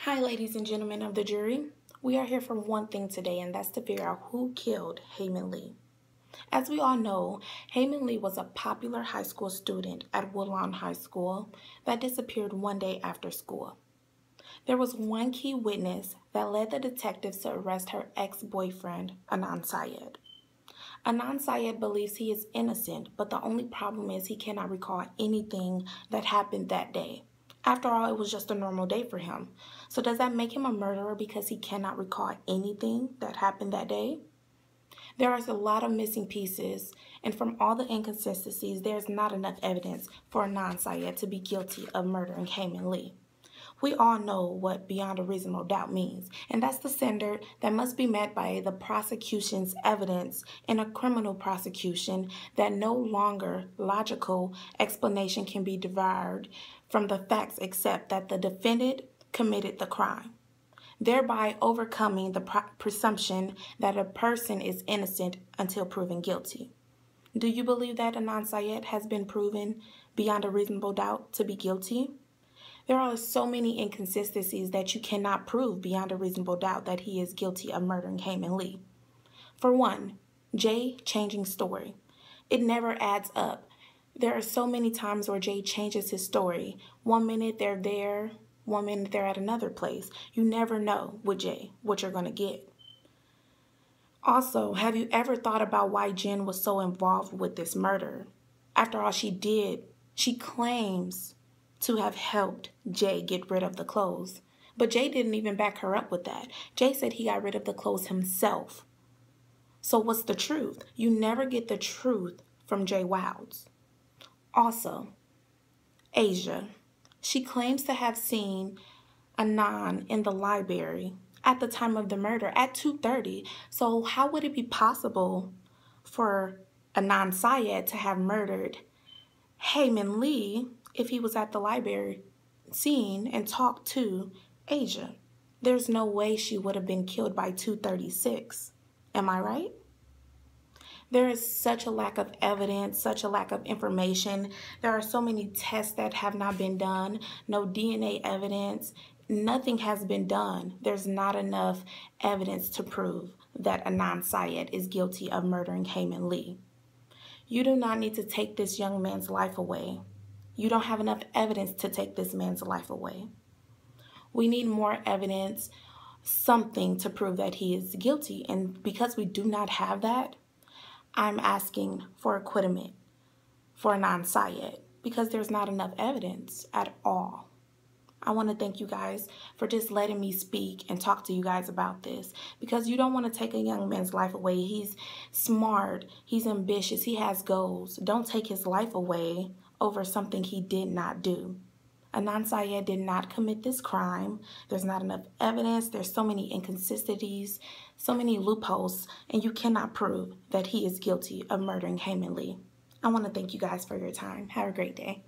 Hi, ladies and gentlemen of the jury. We are here for one thing today, and that's to figure out who killed Hae Min Lee. As we all know, Hae Min Lee was a popular high school student at Woodlawn High School that disappeared one day after school. There was one key witness that led the detectives to arrest her ex-boyfriend, Anand Syed. Anand Syed believes he is innocent, but the only problem is he cannot recall anything that happened that day. After all, it was just a normal day for him. So does that make him a murderer because he cannot recall anything that happened that day? There are a lot of missing pieces, and from all the inconsistencies, there's not enough evidence for Anand Syed to be guilty of murdering Hae Min Lee. We all know what beyond a reasonable doubt means, and that's the standard that must be met by the prosecution's evidence in a criminal prosecution that no longer logical explanation can be derived from the facts except that the defendant committed the crime, thereby overcoming the presumption that a person is innocent until proven guilty. Do you believe that Anand Syed has been proven beyond a reasonable doubt to be guilty? There are so many inconsistencies that you cannot prove beyond a reasonable doubt that he is guilty of murdering Hae Min Lee. For one, Jay changing story. It never adds up. There are so many times where Jay changes his story. 1 minute they're there, 1 minute they're at another place. You never know with Jay what you're going to get. Also, have you ever thought about why Jen was so involved with this murder? After all, she claims to have helped Jay get rid of the clothes. But Jay didn't even back her up with that. Jay said he got rid of the clothes himself. So what's the truth? You never get the truth from Jay Wilds. Also, Asia. She claims to have seen Anand in the library at the time of the murder at 2:30. So how would it be possible for Anand Syed to have murdered Hae Min Lee if he was at the library scene and talked to Asia? There's no way she would have been killed by 2:36. Am I right? There is such a lack of evidence, such a lack of information. There are so many tests that have not been done, no DNA evidence. Nothing has been done. There's not enough evidence to prove that Anand Syed is guilty of murdering Hae Min Lee. You do not need to take this young man's life away. You don't have enough evidence to take this man's life away. We need more evidence, something to prove that he is guilty. And because we do not have that, I'm asking for acquittal for Anand Syed because there's not enough evidence at all. I want to thank you guys for just letting me speak and talk to you guys about this, because you don't want to take a young man's life away. He's smart, he's ambitious, he has goals. Don't take his life away over something he did not do. Anand Syed did not commit this crime. There's not enough evidence. There's so many inconsistencies, so many loopholes, and you cannot prove that he is guilty of murdering Hae Min Lee. I want to thank you guys for your time. Have a great day.